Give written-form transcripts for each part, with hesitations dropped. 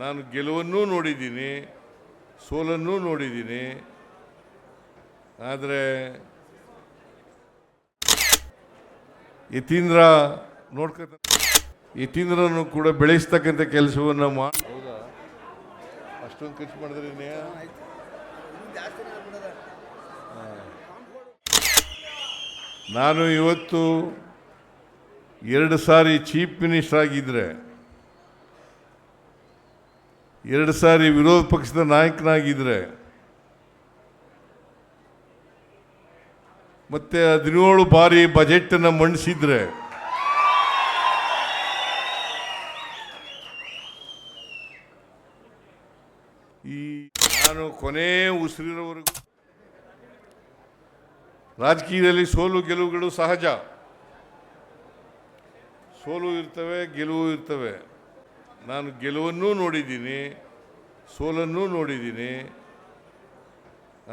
ನಾನು ಗೆಲುವನ್ನೂ ನೋಡಿದ್ದೀನಿ, ಸೋಲನ್ನೂ ನೋಡಿದ್ದೀನಿ. ಆದರೆ ಯತೀಂದ್ರ ಯತೀಂದ್ರನು ಕೂಡ ಬೆಳೆಸ್ತಕ್ಕಂಥ ಕೆಲಸವನ್ನು ಹೌದಾ ಅಷ್ಟೊಂದು ಖರ್ಚು ಮಾಡಿದ್ರೆ ನಾನು ಇವತ್ತು 2 ಸಾರಿ ಚೀಫ್ ಮಿನಿಸ್ಟರ್ ಆಗಿದ್ದರೆ, 2 ಸಾರಿ ವಿರೋಧ ಪಕ್ಷದ ನಾಯಕನಾಗಿದ್ದರೆ, ಮತ್ತೆ 17 ಬಾರಿ ಬಜೆಟನ್ನು ಮಂಡಿಸಿದ್ರೆ, ನಾನು ಕೊನೆ ಉಸಿರಿರೋವರೆಗೂ ರಾಜಕೀಯದಲ್ಲಿ ಸೋಲು ಗೆಲುವುಗಳು ಸಹಜ. ಸೋಲು ಇರ್ತವೆ, ಗೆಲುವು ಇರ್ತವೆ. ನಾನು ಗೆಲುವನ್ನೂ ನೋಡಿದ್ದೀನಿ, ಸೋಲನ್ನೂ ನೋಡಿದ್ದೀನಿ.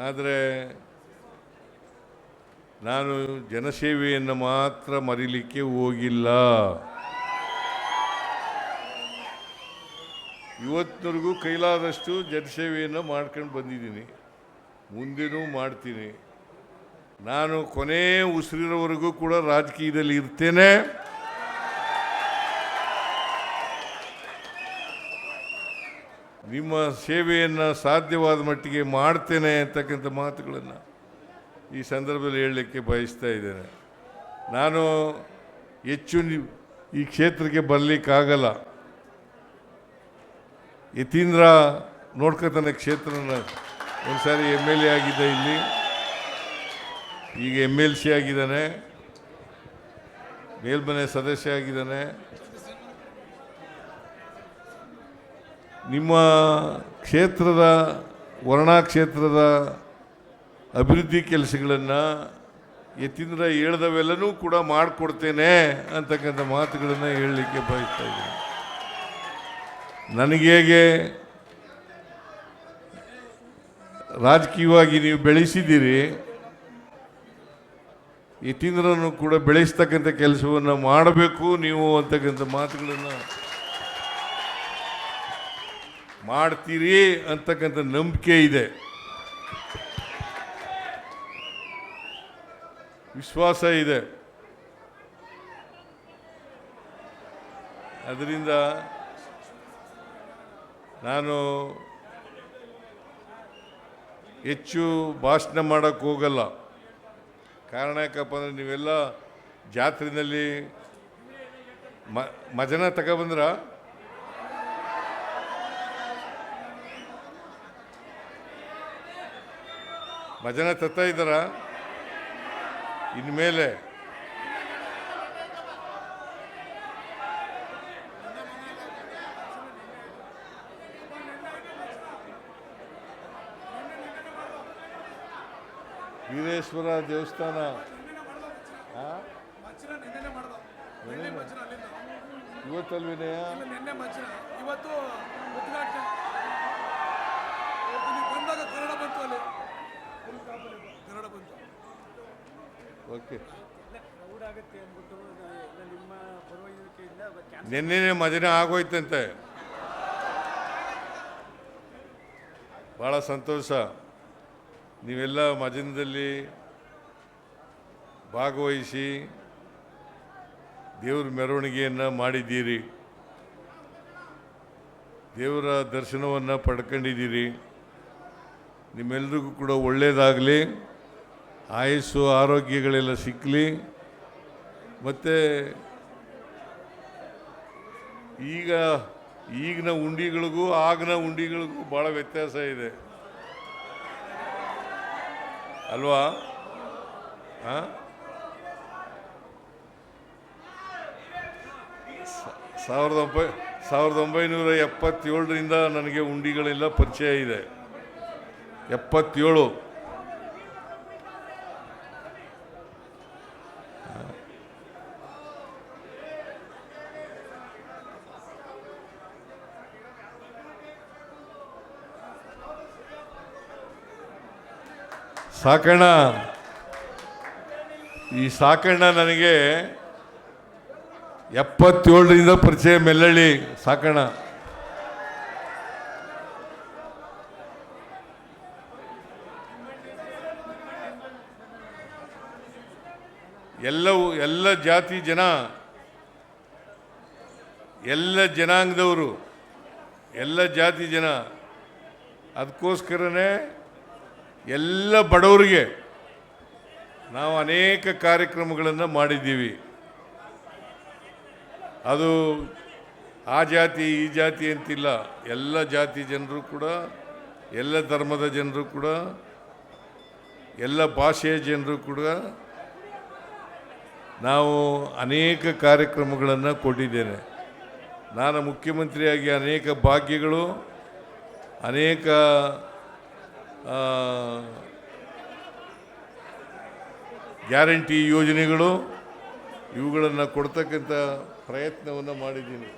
ಆದರೆ ನಾನು ಜನಸೇವೆಯನ್ನು ಮಾತ್ರ ಮರೀಲಿಕ್ಕೆ ಹೋಗಿಲ್ಲ. ಇವತ್ತಿನವರೆಗೂ ಕೈಲಾದಷ್ಟು ಜನಸೇವೆಯನ್ನು ಮಾಡ್ಕೊಂಡು ಬಂದಿದ್ದೀನಿ, ಮುಂದೆನೂ ಮಾಡ್ತೀನಿ. ನಾನು ಕೊನೆ ಉಸಿರಿರೋವರೆಗೂ ಕೂಡ ರಾಜಕೀಯದಲ್ಲಿ ಇರ್ತೇನೆ. ನಿಮ್ಮ ಸೇವೆಯನ್ನು ಸಾಧ್ಯವಾದ ಮಟ್ಟಿಗೆ ಮಾಡ್ತೇನೆ ಅಂತಕ್ಕಂಥ ಮಾತುಗಳನ್ನು ಈ ಸಂದರ್ಭದಲ್ಲಿ ಹೇಳಲಿಕ್ಕೆ ಬಯಸ್ತಾ ಇದ್ದೇನೆ. ನಾನು ಹೆಚ್ಚು ಈ ಕ್ಷೇತ್ರಕ್ಕೆ ಬರಲಿಕ್ಕಾಗಲ್ಲ. ಯತೀಂದ್ರ ನೋಡ್ಕೊತಾನೆ ಕ್ಷೇತ್ರನ. ಒಂದು ಸಾರಿ MLA ಆಗಿದ್ದ, ಇಲ್ಲಿ ಈಗ MLC ಆಗಿದ್ದಾನೆ, ಮೇಲ್ಮನೆ ಸದಸ್ಯ ಆಗಿದ್ದಾನೆ. ನಿಮ್ಮ ಕ್ಷೇತ್ರದ ವರ್ಣಾ ಕ್ಷೇತ್ರದ ಅಭಿವೃದ್ಧಿ ಕೆಲಸಗಳನ್ನು ಯತೀಂದ್ರ ಹೇಳ್ದವೆಲ್ಲನೂ ಕೂಡ ಮಾಡಿಕೊಡ್ತೇನೆ ಅಂತಕ್ಕಂಥ ಮಾತುಗಳನ್ನು ಹೇಳಲಿಕ್ಕೆ ಬಯಸ್ತಾ ಇದ್ದೀನಿ. ನನಗೇಗೆ ರಾಜಕೀಯವಾಗಿ ನೀವು ಬೆಳೆಸಿದ್ದೀರಿ, ಯತೀಂದ್ರನು ಕೂಡ ಬೆಳೆಸ್ತಕ್ಕಂಥ ಕೆಲಸವನ್ನು ಮಾಡಬೇಕು ನೀವು ಅಂತಕ್ಕಂಥ ಮಾತುಗಳನ್ನು ಮಾಡ್ತೀರಿ ಅಂತಕ್ಕಂಥ ನಂಬಿಕೆ ಇದೆ, ವಿಶ್ವಾಸ ಇದೆ. ಅದರಿಂದ ನಾನು ಹೆಚ್ಚು ಭಾಷಣ ಮಾಡೋಕ್ಕೆ ಹೋಗಲ್ಲ. ಕಾರಣ ಯಾಕಪ್ಪ ಅಂದರೆ, ನೀವೆಲ್ಲ ಜಾತ್ರೆಯಲ್ಲಿ ಮಜನ ತಗೊಬಂದ್ರ, ಮಜನ ತತ್ತಾ ಇದ್ದಾರ. ಇನ್ಮೇಲೆ ವೀರೇಶ್ವರ ದೇವಸ್ಥಾನ ಇವತ್ತಲ್ವಿನಯ ಓಕೆ. ನಿನ್ನೆ ಮಜನ ಆಗೋಯ್ತಂತೆ. ಭಾಳ ಸಂತೋಷ. ನೀವೆಲ್ಲ ಮಜನದಲ್ಲಿ ಭಾಗವಹಿಸಿ ದೇವ್ರ ಮೆರವಣಿಗೆಯನ್ನು ಮಾಡಿದ್ದೀರಿ, ದೇವರ ದರ್ಶನವನ್ನು ಪಡ್ಕೊಂಡಿದ್ದೀರಿ. ನಿಮ್ಮೆಲ್ರಿಗೂ ಕೂಡ ಒಳ್ಳೆಯದಾಗಲಿ, ಆಯುಸ್ಸು ಆರೋಗ್ಯಗಳೆಲ್ಲ ಸಿಕ್ಕಲಿ. ಮತ್ತು ಈಗಿನ ಉಂಡಿಗಳಿಗೂ ಆಗಿನ ಉಂಡಿಗಳಿಗೂ ಭಾಳ ವ್ಯತ್ಯಾಸ ಇದೆ ಅಲ್ವಾ? 1977ರಿಂದ ನನಗೆ ಉಂಡಿಗಳೆಲ್ಲ ಪರಿಚಯ ಇದೆ. 77 ಸಾಕಣ್ಣ. ಈ ಸಾಕಣ್ಣ ನನಗೆ 77ರಿಂದ ಪರಿಚಯ. ಮೆಲ್ಲಳ್ಳಿ ಸಾಕಣ್ಣ ಎಲ್ಲ ಜಾತಿ ಜನ, ಎಲ್ಲ ಜನಾಂಗದವರು, ಎಲ್ಲ ಜಾತಿ ಜನ, ಅದಕ್ಕೋಸ್ಕರನೇ ಎಲ್ಲ ಬಡವರಿಗೆ ನಾವು ಅನೇಕ ಕಾರ್ಯಕ್ರಮಗಳನ್ನು ಮಾಡಿದ್ದೀವಿ. ಅದು ಆ ಜಾತಿ ಈ ಜಾತಿ ಅಂತಿಲ್ಲ, ಎಲ್ಲ ಜಾತಿ ಜನರು ಕೂಡ, ಎಲ್ಲ ಧರ್ಮದ ಜನರು ಕೂಡ, ಎಲ್ಲ ಭಾಷೆಯ ಜನರು ಕೂಡ ನಾವು ಅನೇಕ ಕಾರ್ಯಕ್ರಮಗಳನ್ನು ಕೊಟ್ಟಿದ್ದೇನೆ. ನಾನು ಮುಖ್ಯಮಂತ್ರಿಯಾಗಿ ಅನೇಕ ಭಾಗ್ಯಗಳು, ಅನೇಕ ಗ್ಯಾರಂಟಿ ಯೋಜನೆಗಳು ಇವುಗಳನ್ನು ಕೊಡ್ತಕ್ಕಂಥ ಪ್ರಯತ್ನವನ್ನು ಮಾಡಿದ್ದೀನಿ.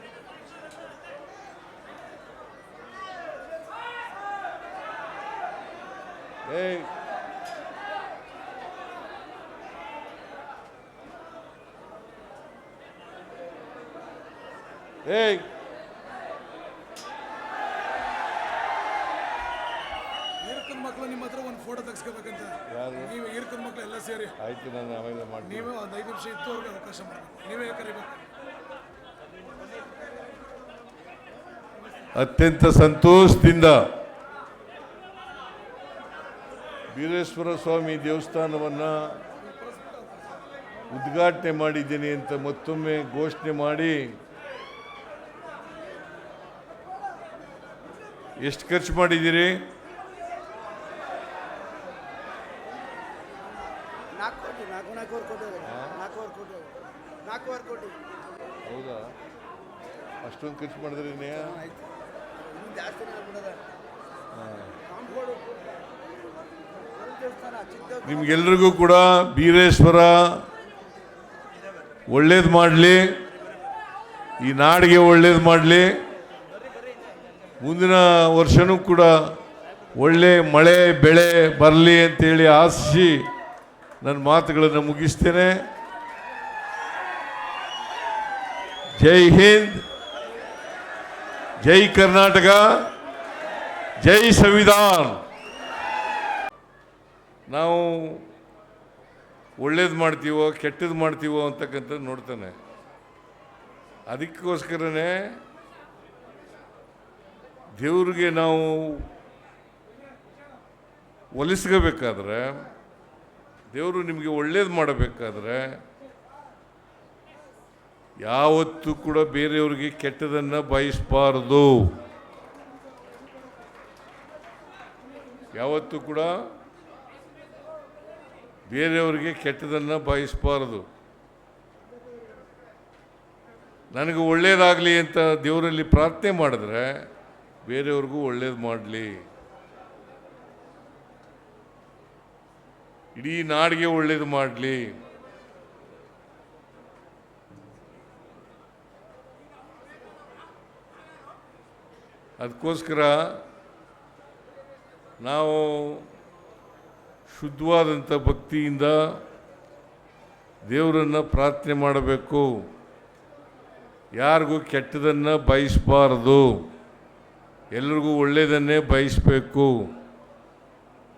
ಈರ್ಕನ್ ಮಕ್ಕಳು ನಿಮ್ಮ ಹತ್ರ ಒಂದು ಫೋಟೋ ತೆಗೆಸ್ಕೋಬೇಕಂತ. ನೀವು ಈರ್ಕನ್ ಮಕ್ಕಳು ಎಲ್ಲ ಸೇರಿ ಆಯ್ತು, ನಾನು ಆಮೇಲೆ ಮಾಡಿ. ನೀವೇ ಒಂದು 5 ನಿಮಿಷ ಇತ್ತುವರೆಗೆ ಅವಕಾಶ ಮಾಡಬೇಕು. ನೀವೇ ಕರಿಬೇಕು. ಅತ್ಯಂತ ಸಂತೋಷದಿಂದ ಬೀರೇಶ್ವರ ಸ್ವಾಮಿ ದೇವಸ್ಥಾನವನ್ನು ಉದ್ಘಾಟನೆ ಮಾಡಿದ್ದೀನಿ ಅಂತ ಮತ್ತೊಮ್ಮೆ ಘೋಷಣೆ ಮಾಡಿ, ಎಷ್ಟು ಖರ್ಚು ಮಾಡಿದ್ದೀರಿ? 4 ಕೋಟಿ. ಹೌದಾ? ಅಷ್ಟೊಂದು ಖರ್ಚು ಮಾಡಿದ್ರಿ? ನಿಮ್ಗೆಲ್ರಿಗೂ ಕೂಡ ಬೀರೇಶ್ವರ ಒಳ್ಳೇದು ಮಾಡಲಿ, ಈ ನಾಡಿಗೆ ಒಳ್ಳೇದು ಮಾಡಲಿ, ಮುಂದಿನ ವರ್ಷನೂ ಕೂಡ ಒಳ್ಳೆ ಮಳೆ ಬೆಳೆ ಬರಲಿ ಅಂತೇಳಿ ಆಶಿಸಿ ನನ್ನ ಮಾತುಗಳನ್ನು ಮುಗಿಸ್ತೇನೆ. ಜೈ ಹಿಂದ್, ಜೈ ಕರ್ನಾಟಕ, ಜೈ ಸಂವಿಧಾನ. ನಾವು ಒಳ್ಳೇದು ಮಾಡ್ತೀವೋ ಕೆಟ್ಟದ್ದು ಮಾಡ್ತೀವೋ ಅಂತಕ್ಕಂಥದ್ದು ನೋಡ್ತಾನೆ. ಅದಕ್ಕೋಸ್ಕರನೇ ದೇವ್ರಿಗೆ ನಾವು ಒಲಿಸ್ಕೋಬೇಕಾದ್ರೆ, ದೇವರು ನಿಮಗೆ ಒಳ್ಳೇದು ಮಾಡಬೇಕಾದ್ರೆ ಯಾವತ್ತೂ ಕೂಡ ಬೇರೆಯವ್ರಿಗೆ ಕೆಟ್ಟದನ್ನು ಬಯಸಬಾರ್ದು. ಯಾವತ್ತೂ ಕೂಡ ಬೇರೆಯವರಿಗೆ ಕೆಟ್ಟದನ್ನು ಬಯಸಬಾರ್ದು. ನನಗೆ ಒಳ್ಳೇದಾಗಲಿ ಅಂತ ದೇವರಲ್ಲಿ ಪ್ರಾರ್ಥನೆ ಮಾಡಿದ್ರೆ ಬೇರೆಯವ್ರಿಗೂ ಒಳ್ಳೇದು ಮಾಡಲಿ, ಇಡೀ ನಾಡಿಗೆ ಒಳ್ಳೇದು ಮಾಡಲಿ. ಅದಕ್ಕೋಸ್ಕರ ನಾವು ಶುದ್ಧವಾದಂಥ ಭಕ್ತಿಯಿಂದ ದೇವರನ್ನು ಪ್ರಾರ್ಥನೆ ಮಾಡಬೇಕು. ಯಾರಿಗೂ ಕೆಟ್ಟದನ್ನು ಬಯಸಬಾರ್ದು, ಎಲ್ರಿಗೂ ಒಳ್ಳೆಯದನ್ನೇ ಬಯಸಬೇಕು.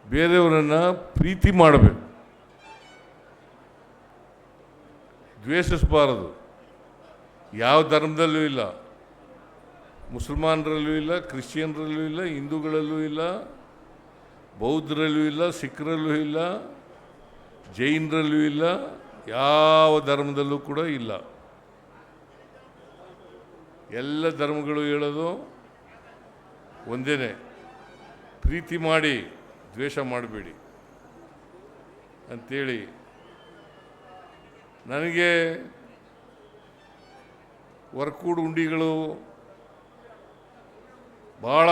ಬೇರೆಯವರನ್ನು ಪ್ರೀತಿ ಮಾಡಬೇಕು, ದ್ವೇಷಿಸಬಾರದು. ಯಾವ ಧರ್ಮದಲ್ಲೂ ಇಲ್ಲ, ಮುಸಲ್ಮಾನರಲ್ಲೂ ಇಲ್ಲ, ಕ್ರಿಶ್ಚಿಯನ್ರಲ್ಲೂ ಇಲ್ಲ, ಹಿಂದೂಗಳಲ್ಲೂ ಇಲ್ಲ, ಬೌದ್ಧರಲ್ಲೂ ಇಲ್ಲ, ಸಿಖ್ರಲ್ಲೂ ಇಲ್ಲ, ಜೈನರಲ್ಲೂ ಇಲ್ಲ, ಯಾವ ಧರ್ಮದಲ್ಲೂ ಕೂಡ ಇಲ್ಲ. ಎಲ್ಲ ಧರ್ಮಗಳು ಹೇಳೋದು ಒಂದೇ, ಪ್ರೀತಿ ಮಾಡಿ ದ್ವೇಷ ಮಾಡಬೇಡಿ ಅಂಥೇಳಿ. ನನಗೆ ವರ್ಕೂಡು ಉಂಡಿಗಳು ಭಾಳ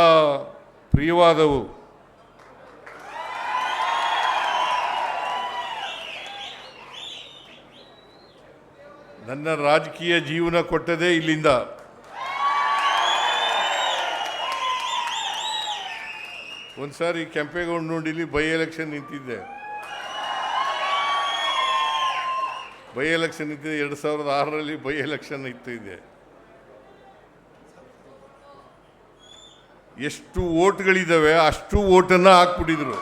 ಪ್ರಿಯವಾದವು. ನನ್ನ ರಾಜಕೀಯ ಜೀವನ ಕೊಟ್ಟದೇ ಇಲ್ಲಿಂದ. ಒಂದು ಸಾರಿ ಕೆಂಪೇಗೌಡನಹಳ್ಳಿಲಿ ಬೈ ಎಲೆಕ್ಷನ್ ನಿಂತಿದ್ದೆ. ಬೈ ಎಲೆಕ್ಷನ್ ನಿಂತಿದ್ದೆ 2006ರಲ್ಲಿ ಬೈ ಎಲೆಕ್ಷನ್ ನಿಂತಿದ್ದೆ. ಎಷ್ಟು ಓಟ್ಗಳಿದ್ದಾವೆ ಅಷ್ಟು ಓಟನ್ನು ಹಾಕ್ಬಿಟ್ಟಿದ್ರು.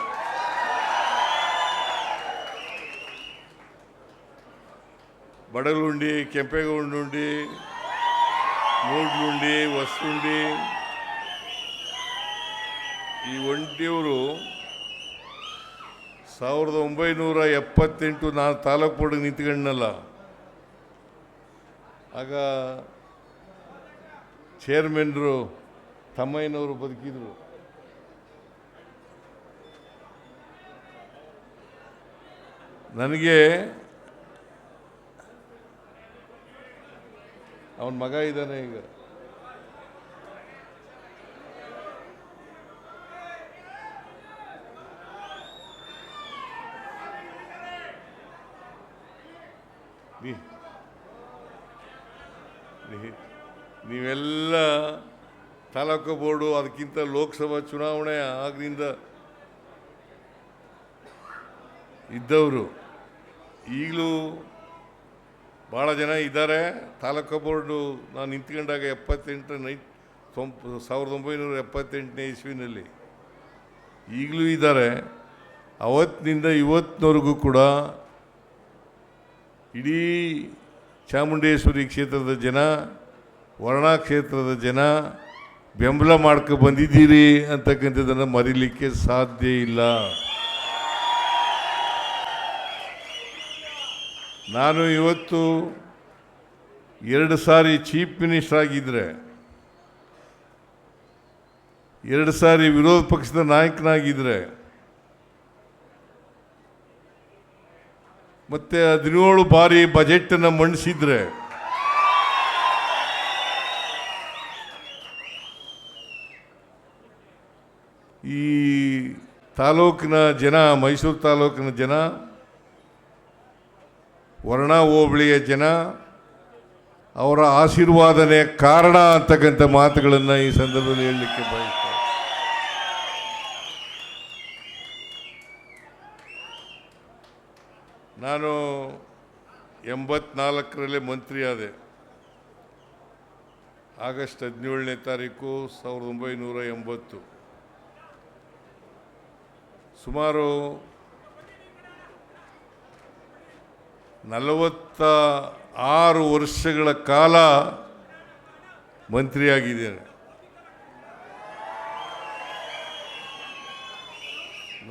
ಬಡಗಲುಂಡಿ, ಕೆಂಪೇಗೌಡನುಂಡಿ, ಮೂಡ್ಲುಂಡಿ, ಹೊಸಲುಂಡಿ, ಈ ಒಂಟಿಯವರು 1978 ನಾನು ತಾಲೂಕು ಬೋರ್ಡಿಗೆ ನಿಂತ್ಕೊಂಡನಲ್ಲ, ಆಗ ಚೇರ್ಮನ್ರು ತಮ್ಮಯ್ಯನವರು ಬದುಕಿದ್ರು. ನನಗೆ ಅವನ ಮಗ ಇದ್ದಾನೆ ಈಗ. ನೀವೆಲ್ಲ ತಾಲೂಕು ಬೋರ್ಡು, ಅದಕ್ಕಿಂತ ಲೋಕಸಭಾ ಚುನಾವಣೆ ಆಗಿನಿಂದ ಇದ್ದವರು ಈಗಲೂ ಭಾಳ ಜನ ಇದ್ದಾರೆ. ತಾಲೂಕು ಬೋರ್ಡು ನಾನು ನಿಂತ್ಕೊಂಡಾಗ 1978ನೇ ಇಸ್ವಿನಲ್ಲಿ ಈಗಲೂ ಇದ್ದಾರೆ. ಅವತ್ತಿನಿಂದ ಇವತ್ತಿನವರೆಗೂ ಕೂಡ ಇಡೀ ಚಾಮುಂಡೇಶ್ವರಿ ಕ್ಷೇತ್ರದ ಜನ, ವರ್ಣಾ ಕ್ಷೇತ್ರದ ಜನ ಬೆಂಬಲ ಮಾಡ್ಕೊ ಬಂದಿದ್ದೀರಿ ಅಂತಕ್ಕಂಥದ್ದನ್ನು ಮರೀಲಿಕ್ಕೆ ಸಾಧ್ಯ ಇಲ್ಲ. ನಾನು ಇವತ್ತು 2 ಸಾರಿ ಚೀಫ್ ಮಿನಿಸ್ಟರ್ ಆಗಿದ್ದರೆ, 2 ಸಾರಿ ವಿರೋಧ ಪಕ್ಷದ ನಾಯಕನಾಗಿದ್ದರೆ, ಮತ್ತೆ 17 ಬಾರಿ ಬಜೆಟನ್ನು ಮಂಡಿಸಿದ್ರೆ, ಈ ತಾಲೂಕಿನ ಜನ, ಮೈಸೂರು ತಾಲೂಕಿನ ಜನ, ವರ್ಣಾ ಹೋಬಳಿಯ ಜನ ಅವರ ಆಶೀರ್ವಾದನೆ ಕಾರಣ ಅಂತಕ್ಕಂಥ ಮಾತುಗಳನ್ನು ಈ ಸಂದರ್ಭದಲ್ಲಿ ಹೇಳಲಿಕ್ಕೆ ಬಯಸ್ತಾರೆ. ನಾನು 84ರಲ್ಲಿ ಮಂತ್ರಿ ಆದೆ. ಆಗಸ್ಟ್ 17ನೇ ತಾರೀಕು 1980. ಸುಮಾರು 46 ವರ್ಷಗಳ ಕಾಲ ಮಂತ್ರಿಯಾಗಿದ್ದೇನೆ.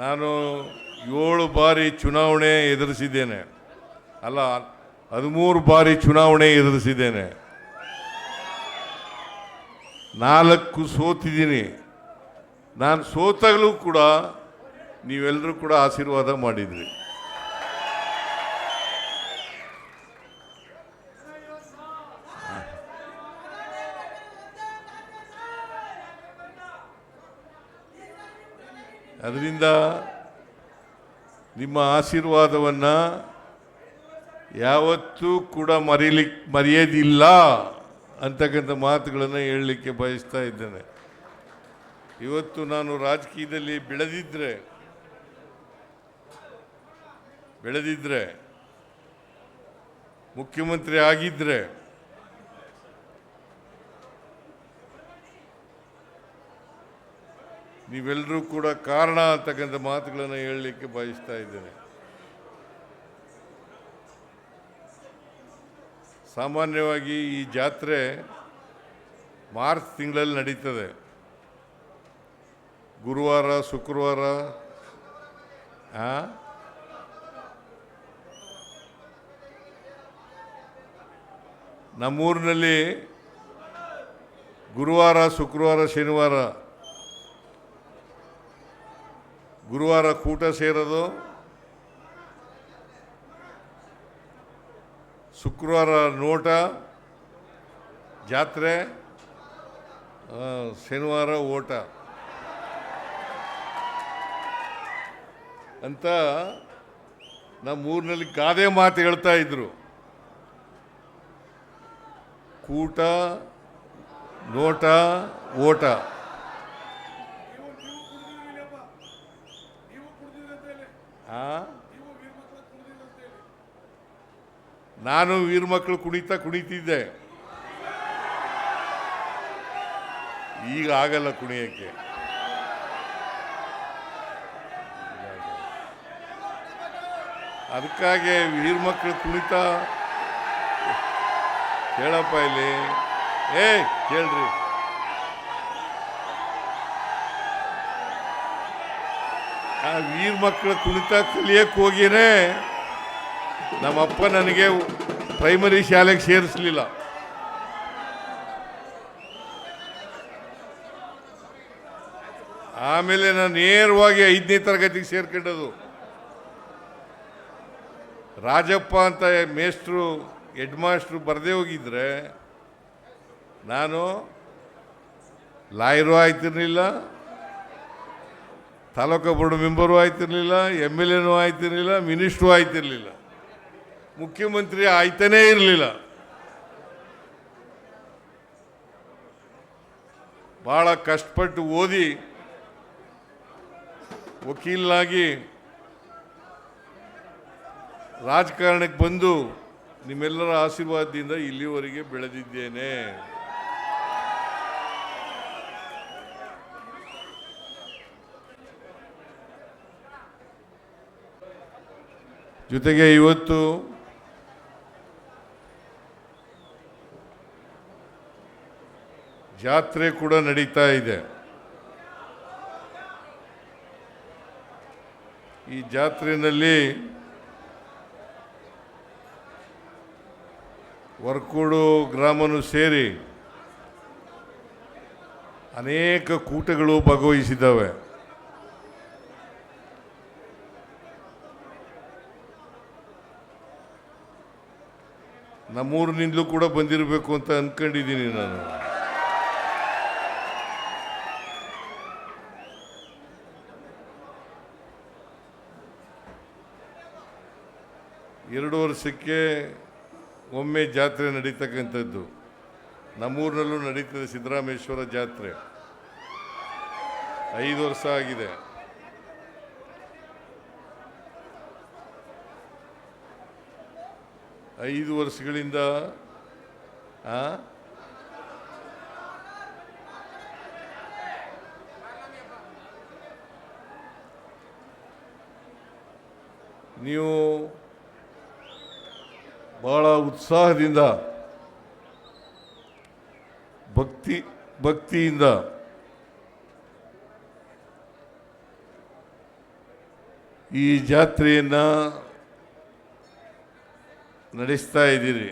ನಾನು 7 ಬಾರಿ ಚುನಾವಣೆ ಎದುರಿಸಿದ್ದೇನೆ. ಅಲ್ಲ, 13 ಬಾರಿ ಚುನಾವಣೆ ಎದುರಿಸಿದ್ದೇನೆ. 4 ಸೋತಿದ್ದೀನಿ. ನಾನು ಸೋತಾಗಲೂ ಕೂಡ ನೀವೆಲ್ಲರೂ ಕೂಡ ಆಶೀರ್ವಾದ ಮಾಡಿದ್ರಿ. ಅದರಿಂದ ನಿಮ್ಮ ಆಶೀರ್ವಾದವನ್ನು ಯಾವತ್ತೂ ಕೂಡ ಮರೆಯೋದಿಲ್ಲ ಅಂತಕ್ಕಂಥ ಮಾತುಗಳನ್ನು ಹೇಳಲಿಕ್ಕೆ ಬಯಸ್ತಾ ಇದ್ದೇನೆ. ಇವತ್ತು ನಾನು ರಾಜಕೀಯದಲ್ಲಿ ಬೆಳೆದಿದ್ರೆ ಮುಖ್ಯಮಂತ್ರಿ ಆಗಿದ್ದರೆ ನೀವೆಲ್ಲರೂ ಕೂಡ ಕಾರಣ ಅಂತಕ್ಕಂಥ ಮಾತುಗಳನ್ನು ಹೇಳಲಿಕ್ಕೆ ಬಯಸ್ತಾ ಇದ್ದೇನೆ. ಸಾಮಾನ್ಯವಾಗಿ ಈ ಜಾತ್ರೆ ಮಾರ್ಚ್ ತಿಂಗಳಲ್ಲಿ ನಡೀತದೆ. ಗುರುವಾರ, ಶುಕ್ರವಾರ. ನಮ್ಮೂರಿನಲ್ಲಿ ಗುರುವಾರ, ಶುಕ್ರವಾರ, ಶನಿವಾರ. ಗುರುವಾರ ಕೂಟ ಸೇರೋದು, ಶುಕ್ರವಾರ ನೋಟ ಜಾತ್ರೆ, ಶನಿವಾರ ಓಟ ಅಂತ ನಮ್ಮೂರಿನಲ್ಲಿ ಗಾದೆ ಮಾತು ಹೇಳ್ತಾ ಇದ್ರು. ಕೂಟ, ನೋಟ, ಓಟ. ನಾನು ವೀರಮಕ್ಕಳು ಕುಣಿತಿದ್ದೆ. ಈಗ ಆಗಲ್ಲ ಕುಣಿಯಕ್ಕೆ. ಅದಕ್ಕಾಗಿ ವೀರಮಕ್ಕಳು ಕುಣಿತ ಕೇಳಪ್ಪ ಇಲ್ಲಿ. ಕೇಳ್ರಿ. ಆ ವೀರ ಮಕ್ಕಳ ಕುಣಿತ ಕಲಿಯಕ್ಕೆ ಹೋಗಿನೇ ನಮ್ಮಪ್ಪ ನನಗೆ ಪ್ರೈಮರಿ ಶಾಲೆಗೆ ಸೇರಿಸಲಿಲ್ಲ. ಆಮೇಲೆ ನಾನು ನೇರವಾಗಿ 5ನೇ ತರಗತಿಗೆ ಸೇರ್ಕೊಂಡದು. ರಾಜಪ್ಪ ಅಂತ ಮೇಸ್ಟ್ರು ಹೆಡ್ ಮಾಸ್ಟ್ರು ಬರದೇ ಹೋಗಿದ್ರೆ ನಾನು ಲಾಯರು ಆಯ್ತಿರ್ಲಿಲ್ಲ, ತಾಲೂಕು ಬೋರ್ಡ್ ಮೆಂಬರು ಆಯ್ತಿರ್ಲಿಲ್ಲ, MLA ಆಯ್ತಿರ್ಲಿಲ್ಲ, ಮಿನಿಸ್ಟ್ರು ಆಯ್ತಿರ್ಲಿಲ್ಲ, ಮುಖ್ಯಮಂತ್ರಿ ಆಯ್ತಾನೇ ಇರಲಿಲ್ಲ. ಭಾಳ ಕಷ್ಟಪಟ್ಟು ಓದಿ ವಕೀಲನಾಗಿ ರಾಜಕಾರಣಕ್ಕೆ ಬಂದು ನಿಮ್ಮೆಲ್ಲರ ಆಶೀರ್ವಾದದಿಂದ ಇಲ್ಲಿವರೆಗೆ ಬೆಳೆದಿದ್ದೇನೆ. ಜೊತೆಗೆ ಇವತ್ತು ಜಾತ್ರೆ ಕೂಡ ನಡೀತಾ ಇದೆ. ಈ ಜಾತ್ರೆಯಲ್ಲಿ ವರ್ಕೋಡು ಗ್ರಾಮನು ಸೇರಿ ಅನೇಕ ಕೂಟಗಳು ಭಾಗವಹಿಸಿದ್ದಾವೆ. ನಮ್ಮೂರಿನಿಂದಲೂ ಕೂಡ ಬಂದಿರಬೇಕು ಅಂತ ಅಂದ್ಕೊಂಡಿದ್ದೀನಿ ನಾನು. ಎರಡು ವರ್ಷಕ್ಕೆ ಒಮ್ಮೆ ಜಾತ್ರೆ ನಡೀತಕ್ಕಂಥದ್ದು. ನಮ್ಮೂರಿನಲ್ಲೂ ನಡೀತದೆ ಸಿದ್ದರಾಮೇಶ್ವರ ಜಾತ್ರೆ. 5 ವರ್ಷ ಆಗಿದೆ. ಐದು ವರ್ಷಗಳಿಂದ ನೀವು ಬಹಳ ಉತ್ಸಾಹದಿಂದ ಭಕ್ತಿಯಿಂದ ಈ ಜಾತ್ರೆಯನ್ನು ನಡೆಸ್ತಾ ಇದ್ದೀರಿ.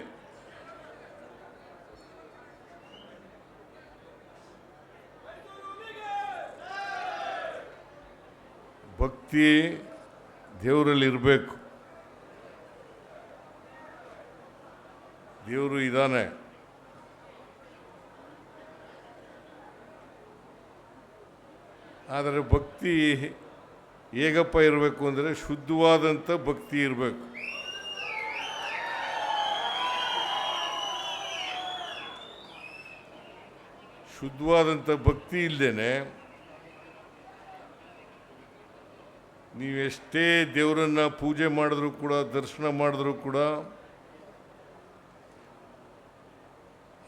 ಭಕ್ತಿ ದೇವರಲ್ಲಿ ಇರಬೇಕು. ದೇವರು ಇದ್ದಾನೆ. ಆದರೆ ಭಕ್ತಿ ಹೇಗಪ್ಪ ಇರಬೇಕು ಅಂದರೆ ಶುದ್ಧವಾದಂಥ ಭಕ್ತಿ ಇರಬೇಕು. ಶುದ್ಧವಾದಂಥ ಭಕ್ತಿ ಇಲ್ಲದೇನೆ ನೀವೆಷ್ಟೇ ದೇವರನ್ನು ಪೂಜೆ ಮಾಡಿದ್ರೂ ಕೂಡ, ದರ್ಶನ ಮಾಡಿದ್ರೂ ಕೂಡ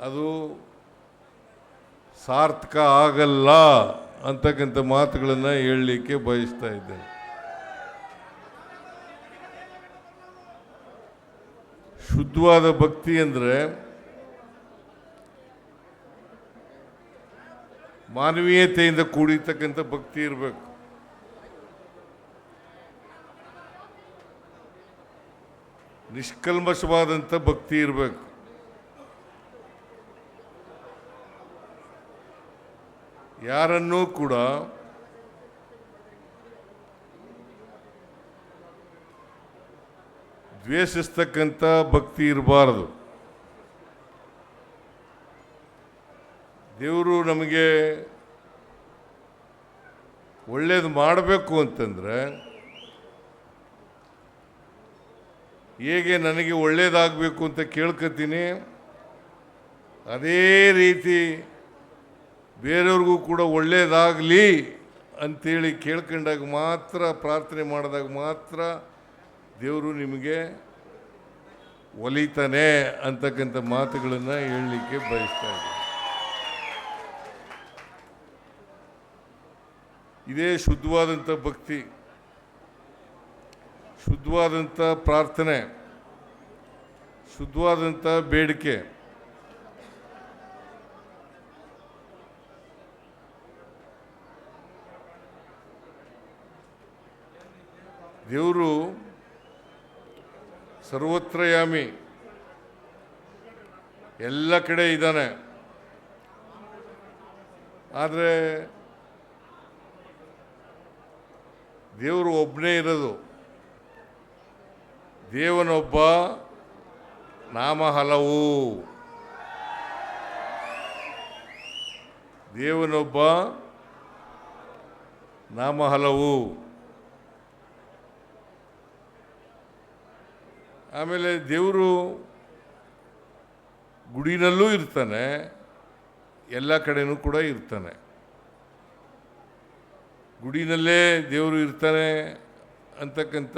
ಅದು ಸಾರ್ಥಕ ಆಗಲ್ಲ ಅಂತಕ್ಕಂಥ ಮಾತುಗಳನ್ನು ಹೇಳಲಿಕ್ಕೆ ಬಯಸ್ತಾ ಇದ್ದೇನೆ. ಶುದ್ಧವಾದ ಭಕ್ತಿ ಅಂದರೆ ಮಾನವೀಯತೆಯಿಂದ ಕೂಡಿರ್ತಕ್ಕಂಥ ಭಕ್ತಿ ಇರಬೇಕು. ನಿಷ್ಕಲ್ಮಶವಾದಂಥ ಭಕ್ತಿ ಇರಬೇಕು. ಯಾರನ್ನೂ ಕೂಡ ದ್ವೇಷಿಸ್ತಕ್ಕಂಥ ಭಕ್ತಿ ಇರಬಾರದು. ದೇವರು ನಮಗೆ ಒಳ್ಳೇದು ಮಾಡಬೇಕು ಅಂತಂದರೆ ಹೇಗೆ ನನಗೆ ಒಳ್ಳೇದಾಗಬೇಕು ಅಂತ ಕೇಳ್ಕೊತೀನಿ, ಅದೇ ರೀತಿ ಬೇರೆಯವ್ರಿಗೂ ಕೂಡ ಒಳ್ಳೇದಾಗಲಿ ಅಂಥೇಳಿ ಕೇಳ್ಕೊಂಡಾಗ ಮಾತ್ರ, ಪ್ರಾರ್ಥನೆ ಮಾಡಿದಾಗ ಮಾತ್ರ ದೇವರು ನಿಮಗೆ ಒಲಿತಾನೆ ಅಂತಕ್ಕಂಥ ಮಾತುಗಳನ್ನು ಹೇಳಲಿಕ್ಕೆ ಬಯಸ್ತಾ ಇದ್ದೀನಿ. ಇದೇ ಶುದ್ಧವಾದಂಥ ಭಕ್ತಿ, ಶುದ್ಧವಾದಂಥ ಪ್ರಾರ್ಥನೆ, ಶುದ್ಧವಾದಂಥ ಬೇಡಿಕೆ. ದೇವರು ಸರ್ವತ್ರಯಾಮಿ, ಎಲ್ಲ ಕಡೆ ಇದ್ದಾನೆ. ಆದರೆ ದೇವರು ಒಬ್ಬನೇ ಇರೋದು. ದೇವನೊಬ್ಬ, ನಾಮ ಹಲವು. ದೇವನೊಬ್ಬ, ನಾಮ ಹಲವು. ಆಮೇಲೆ ದೇವರು ಗುಡಿನಲ್ಲೂ ಇರ್ತಾನೆ, ಎಲ್ಲ ಕಡೆನೂ ಕೂಡ ಇರ್ತಾನೆ. ಗುಡಿನಲ್ಲೇ ದೇವರು ಇರ್ತಾನೆ ಅಂತಕ್ಕಂಥ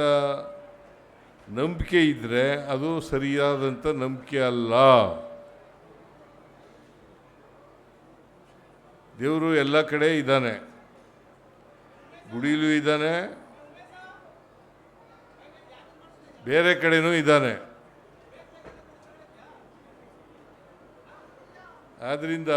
ನಂಬಿಕೆ ಇದ್ದರೆ ಅದು ಸರಿಯಾದಂಥ ನಂಬಿಕೆ ಅಲ್ಲ. ದೇವರು ಎಲ್ಲ ಕಡೆ ಇದ್ದಾನೆ, ಗುಡಿಲೂ ಇದ್ದಾನೆ, ಬೇರೆ ಕಡೆನೂ ಇದ್ದಾನೆ. ಆದ್ದರಿಂದ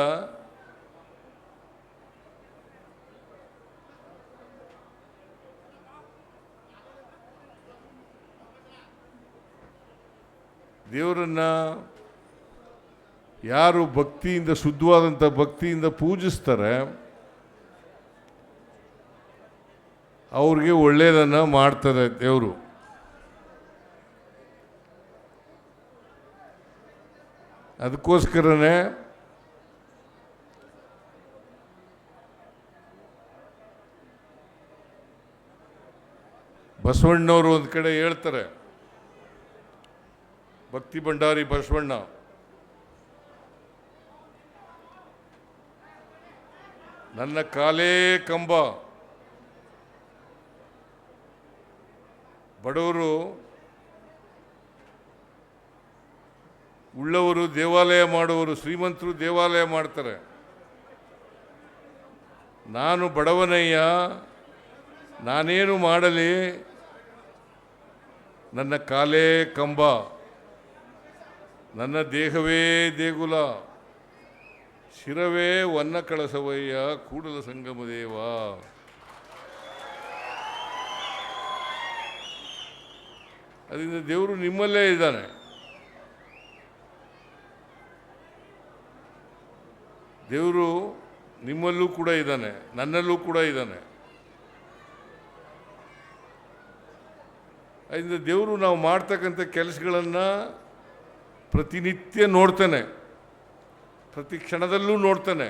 ದೇವರನ್ನು ಯಾರು ಭಕ್ತಿಯಿಂದ, ಶುದ್ಧವಾದಂಥ ಭಕ್ತಿಯಿಂದ ಪೂಜಿಸ್ತಾರೆ ಅವ್ರಿಗೆ ಒಳ್ಳೆಯದನ್ನು ಮಾಡ್ತಾರೆ ದೇವರು. ಅದಕ್ಕೋಸ್ಕರನೇ ಬಸವಣ್ಣವರು ಒಂದು ಕಡೆ ಹೇಳ್ತಾರೆ, ಭಕ್ತಿ ಭಂಡಾರಿ ಬಸವಣ್ಣ, ನನ್ನ ಕಾಲೇ ಕಂಬ. ಬಡವರು ಉಳ್ಳವರು ದೇವಾಲಯ ಮಾಡುವರು, ಶ್ರೀಮಂತರು ದೇವಾಲಯ ಮಾಡ್ತಾರೆ. ನಾನು ಬಡವನಯ್ಯ, ನಾನೇನು ಮಾಡಲಿ, ನನ್ನ ಕಾಲೇ ಕಂಬ, ನನ್ನ ದೇಹವೇ ದೇಗುಲ, ಶಿರವೇ ವನ್ನ ಕಳಸವಯ್ಯ ಕೂಡಲ ಸಂಗಮ ದೇವ. ಅದರಿಂದ ದೇವರು ನಿಮ್ಮಲ್ಲೇ ಇದ್ದಾನೆ. ದೇವರು ನಿಮ್ಮಲ್ಲೂ ಕೂಡ ಇದ್ದಾನೆ, ನನ್ನಲ್ಲೂ ಕೂಡ ಇದ್ದಾನೆ. ಅದರಿಂದ ದೇವರು ನಾವು ಮಾಡ್ತಕ್ಕಂಥ ಕೆಲಸಗಳನ್ನು ಪ್ರತಿನಿತ್ಯ ನೋಡ್ತಾನೆ, ಪ್ರತಿ ಕ್ಷಣದಲ್ಲೂ ನೋಡ್ತಾನೆ.